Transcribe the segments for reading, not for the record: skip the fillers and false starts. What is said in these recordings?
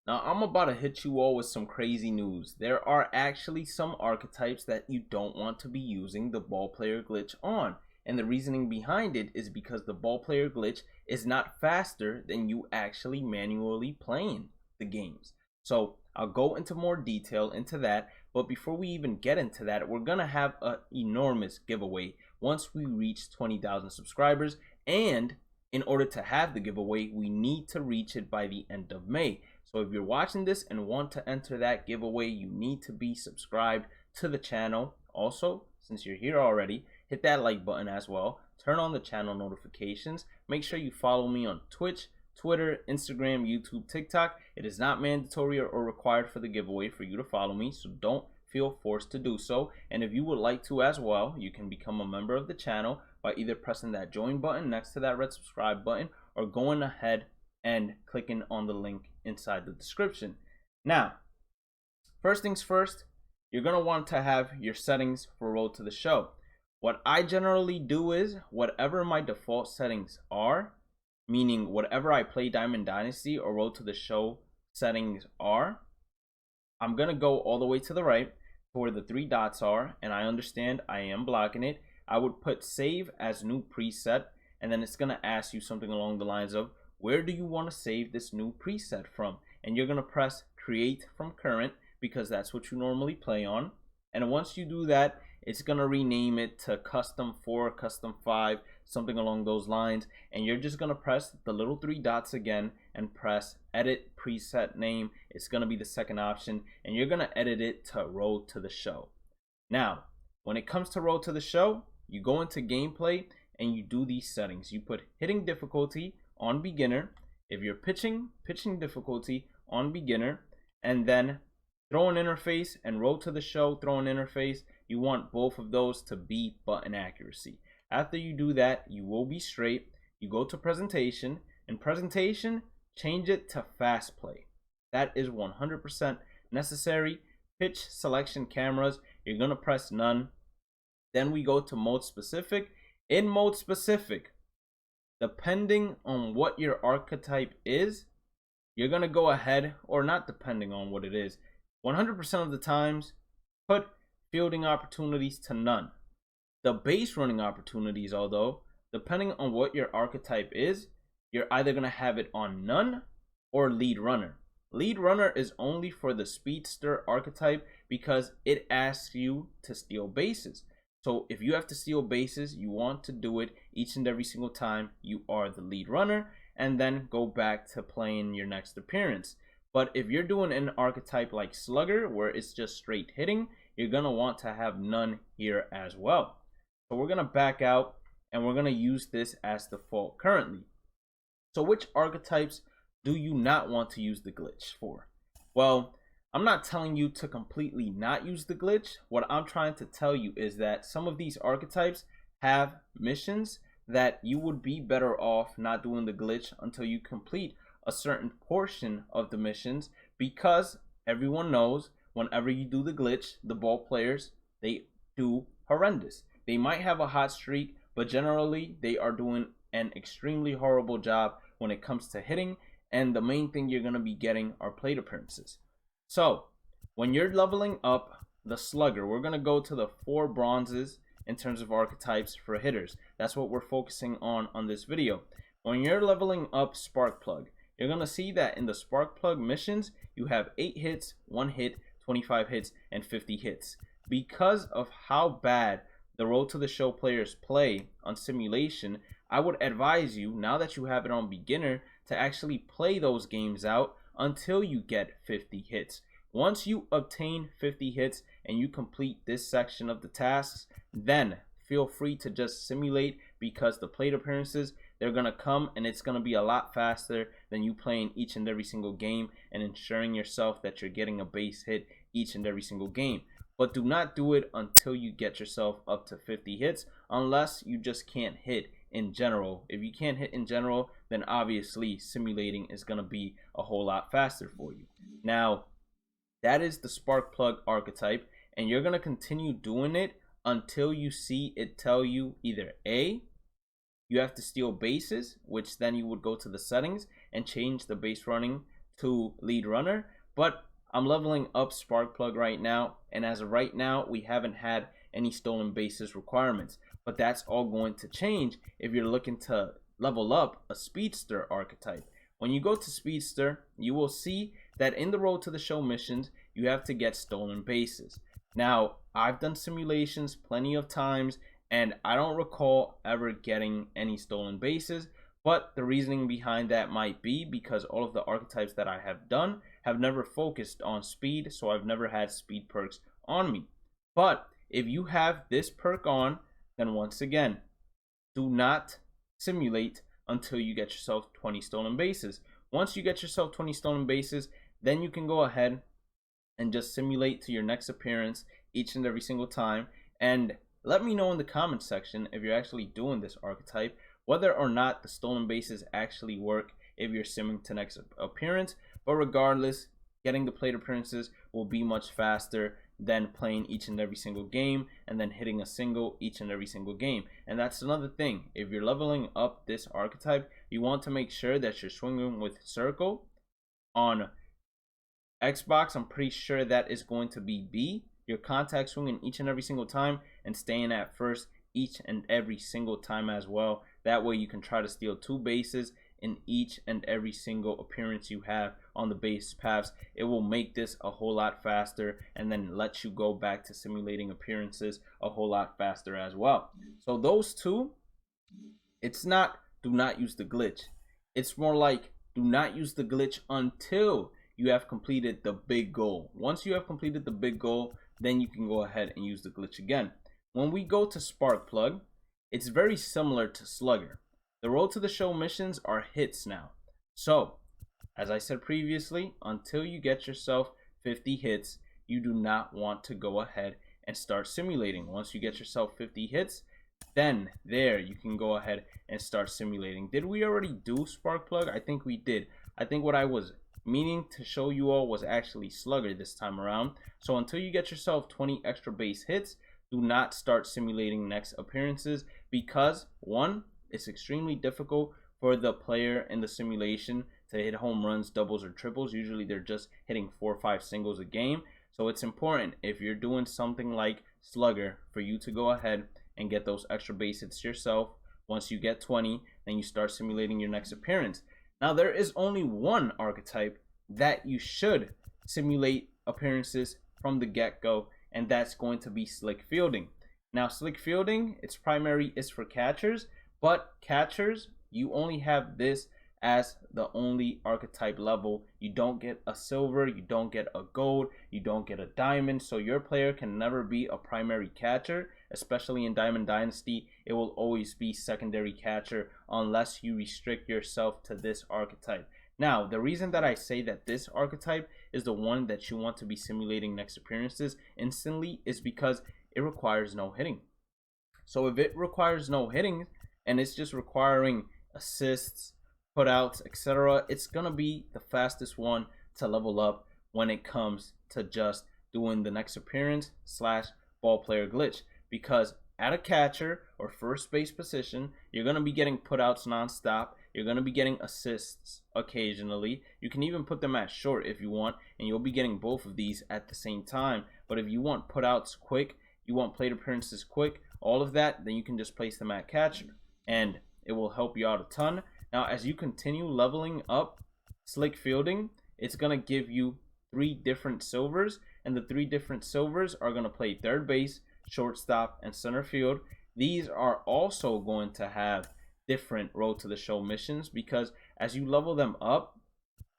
Now, I'm about to hit you all with some crazy news. There are actually some archetypes that you don't want to be using the Ballplayer glitch on. And the reasoning behind it is because the Ballplayer glitch is not faster than you actually manually playing the games. So I'll go into more detail into that. But before we even get into that, we're going to have an enormous giveaway once we reach 20,000 subscribers. And in order to have the giveaway, we need to reach it by the end of May. So if you're watching this and want to enter that giveaway, you need to be subscribed to the channel. Also, since you're here already, hit that like button as well. Turn on the channel notifications. Make sure you follow me on Twitch, Twitter, Instagram, YouTube, TikTok. It is not mandatory or required for the giveaway for you to follow me, so don't feel forced to do so. And if you would like to as well, you can become a member of the channel by either pressing that join button next to that red subscribe button or going ahead and clicking on the link inside the description. Now, first things first, you're going to want to have your settings for Road to the Show. What I generally do is whatever my default settings are, meaning whatever I play Diamond Dynasty or Road to the Show settings are, I'm going to go all the way to the right to where the three dots are, and I understand I am blocking it. I would put save as new preset, and then it's going to ask you something along the lines of, where do you want to save this new preset from? And you're going to press create from current because that's what you normally play on. And once you do that, it's going to rename it to custom 4, custom 5, something along those lines. And you're just going to press the little three dots again and press edit preset name. It's going to be the second option, and you're going to edit it to Road to the Show. Now, when it comes to Road to the Show, you go into gameplay and you do these settings. You put hitting difficulty on beginner. If you're pitching difficulty on beginner, and then throwing interface and Road to the Show throwing interface, you want both of those to be button accuracy. After you do that, you will be straight. You go to presentation, and presentation, change it to fast play. That is 100% necessary. Pitch selection cameras, you're gonna press none. Then we go to mode specific. In mode specific, depending on what your archetype is, you're going to go ahead, or not depending on what it is, 100% of the times, put fielding opportunities to none. The base running opportunities, although, depending on what your archetype is, you're either going to have it on none or lead runner. Lead runner is only for the speedster archetype because it asks you to steal bases. So if you have to steal bases, you want to do it each and every single time you are the lead runner, and then go back to playing your next appearance. But if you're doing an archetype like slugger, where it's just straight hitting, you're going to want to have none here as well. So we're going to back out, and we're going to use this as default currently. So which archetypes do you not want to use the glitch for? Well, I'm not telling you to completely not use the glitch. What I'm trying to tell you is that some of these archetypes have missions that you would be better off not doing the glitch until you complete a certain portion of the missions, because everyone knows whenever you do the glitch, the ball players, they do horrendous. They might have a hot streak, but generally they are doing an extremely horrible job when it comes to hitting, and the main thing you're going to be getting are plate appearances. So when you're leveling up the slugger, we're going to go to the 4 bronzes in terms of archetypes for hitters. That's what we're focusing on this video. When you're leveling up Sparkplug, you're going to see that in the Sparkplug missions, you have 8 hits, 1 hit, 25 hits, and 50 hits. Because of how bad the Road to the Show players play on simulation, I would advise you, now that you have it on beginner, to actually play those games out until you get 50 hits. Once you obtain 50 hits and you complete this section of the tasks, then feel free to just simulate, because the plate appearances, they're going to come, and it's going to be a lot faster than you playing each and every single game and ensuring yourself that you're getting a base hit each and every single game. But do not do it until you get yourself up to 50 hits, unless you just can't hit in general. If you can't hit in general, then obviously simulating is going to be a whole lot faster for you. Now, that is the Sparkplug archetype, and you're going to continue doing it until you see it tell you either A, you have to steal bases, which then you would go to the settings and change the base running to lead runner, but I'm leveling up Sparkplug right now, and as of right now, we haven't had any stolen bases requirements. But that's all going to change if you're looking to level up a Speedster archetype. When you go to Speedster, you will see that in the Road to the Show missions, you have to get stolen bases. Now, I've done simulations plenty of times, and I don't recall ever getting any stolen bases, but the reasoning behind that might be because all of the archetypes that I have done have never focused on speed, so I've never had speed perks on me. But if you have this perk on, then once again, do not simulate until you get yourself 20 stolen bases. Once you get yourself 20 stolen bases, then you can go ahead and just simulate to your next appearance each and every single time. And let me know in the comment section if you're actually doing this archetype, whether or not the stolen bases actually work if you're simming to next appearance. But regardless, getting the plate appearances will be much faster than playing each and every single game and then hitting a single each and every single game. And that's another thing. If you're leveling up this archetype, you want to make sure that you're swinging with circle. On Xbox, I'm pretty sure that is going to be B. Your contact swinging each and every single time and staying at first each and every single time as well. That way you can try to steal 2 bases in each and every single appearance you have on the base paths. It will make this a whole lot faster and then let you go back to simulating appearances a whole lot faster as well. So those two, it's not do not use the glitch. It's more like do not use the glitch until you have completed the big goal. Once you have completed the big goal, then you can go ahead and use the glitch again. When we go to Sparkplug, it's very similar to Slugger. The Road to the Show missions are hits now. So, as I said previously, until you get yourself 50 hits, you do not want to go ahead and start simulating. Once you get yourself 50 hits, then there you can go ahead and start simulating. Did we already do Sparkplug? I think we did. I think what I was meaning to show you all was actually Slugger this time around. So until you get yourself 20 extra base hits, do not start simulating next appearances because one, it's extremely difficult for the player in the simulation to hit home runs, doubles, or triples. Usually they're just hitting 4 or 5 singles a game. So it's important if you're doing something like Slugger for you to go ahead and get those extra base hits yourself. Once you get 20, then you start simulating your next appearance. Now there is only one archetype that you should simulate appearances from the get-go, and that's going to be Slick Fielding. Now Slick Fielding, its primary is for catchers, but catchers, you only have this as the only archetype level. You don't get a silver, you don't get a gold, you don't get a diamond, so your player can never be a primary catcher. Especially in Diamond Dynasty, it will always be secondary catcher unless you restrict yourself to this archetype. Now, the reason that I say that this archetype is the one that you want to be simulating next appearances instantly is because it requires no hitting. So if it requires no hitting and it's just requiring assists, putouts, etc., it's gonna be the fastest one to level up when it comes to just doing the next appearance / ball player glitch. Because at a catcher or first base position, you're going to be getting putouts nonstop. You're going to be getting assists occasionally. You can even put them at short if you want, and you'll be getting both of these at the same time. But if you want putouts quick, you want plate appearances quick, all of that, then you can just place them at catcher, and it will help you out a ton. Now, as you continue leveling up Slick Fielding, it's going to give you 3 different silvers, and the 3 different silvers are going to play third base, shortstop, and center field. These are also going to have different Road to the Show missions because as you level them up,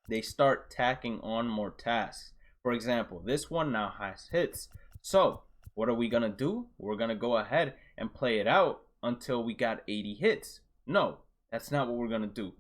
they start tacking on more tasks. For example, this one now has hits. So what are we going to do? We're going to go ahead and play it out until we got 80 hits. No, that's not what we're going to do.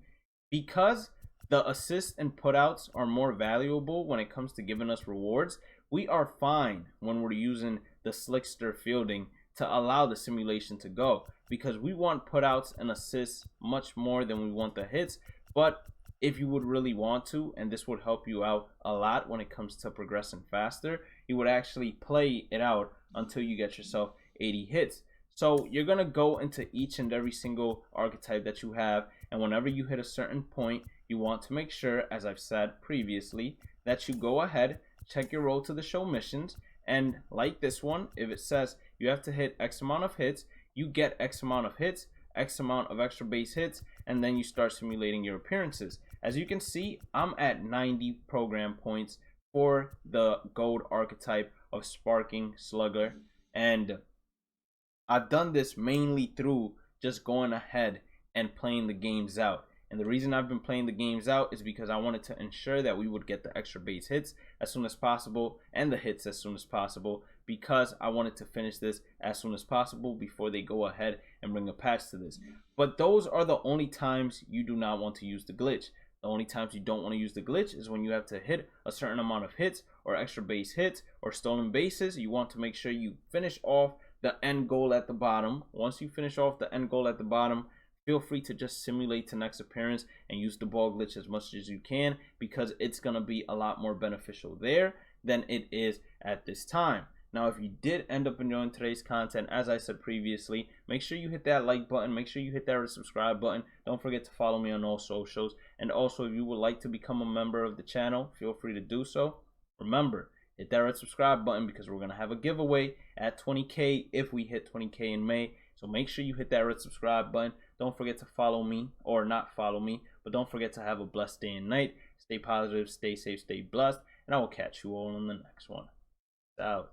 Because the assists and putouts are more valuable when it comes to giving us rewards, we are fine when we're using the Slickster Fielding to allow the simulation to go, because we want putouts and assists much more than we want the hits. But if you would really want to, and this would help you out a lot when it comes to progressing faster, you would actually play it out until you get yourself 80 hits. So you're going to go into each and every single archetype that you have, and whenever you hit a certain point, you want to make sure, as I've said previously, that you go ahead, check your roll to the show missions, and like this one, if it says you have to hit X amount of hits, you get X amount of hits, X amount of extra base hits, and then you start simulating your appearances. As you can see, I'm at 90 program points for the gold archetype of Sparking Slugger, and I've done this mainly through just going ahead and playing the games out. And the reason I've been playing the games out is because I wanted to ensure that we would get the extra base hits as soon as possible and the hits as soon as possible, because I wanted to finish this as soon as possible before they go ahead and bring a patch to this. But those are the only times you do not want to use the glitch. The only times you don't want to use the glitch is when you have to hit a certain amount of hits or extra base hits or stolen bases. You want to make sure you finish off the end goal at the bottom. Once you finish off the end goal at the bottom, feel free to just simulate to next appearance and use the ball glitch as much as you can, because it's going to be a lot more beneficial there than it is at this time. Now, if you did end up enjoying today's content, as I said previously, make sure you hit that like button, make sure you hit that subscribe button. Don't forget to follow me on all socials. And also, if you would like to become a member of the channel, feel free to do so. Remember, hit that red subscribe button, because we're going to have a giveaway at 20K if we hit 20K in May. So make sure you hit that red subscribe button. Don't forget to follow me, or not follow me, but don't forget to have a blessed day and night. Stay positive, stay safe, stay blessed, and I will catch you all in the next one. Out.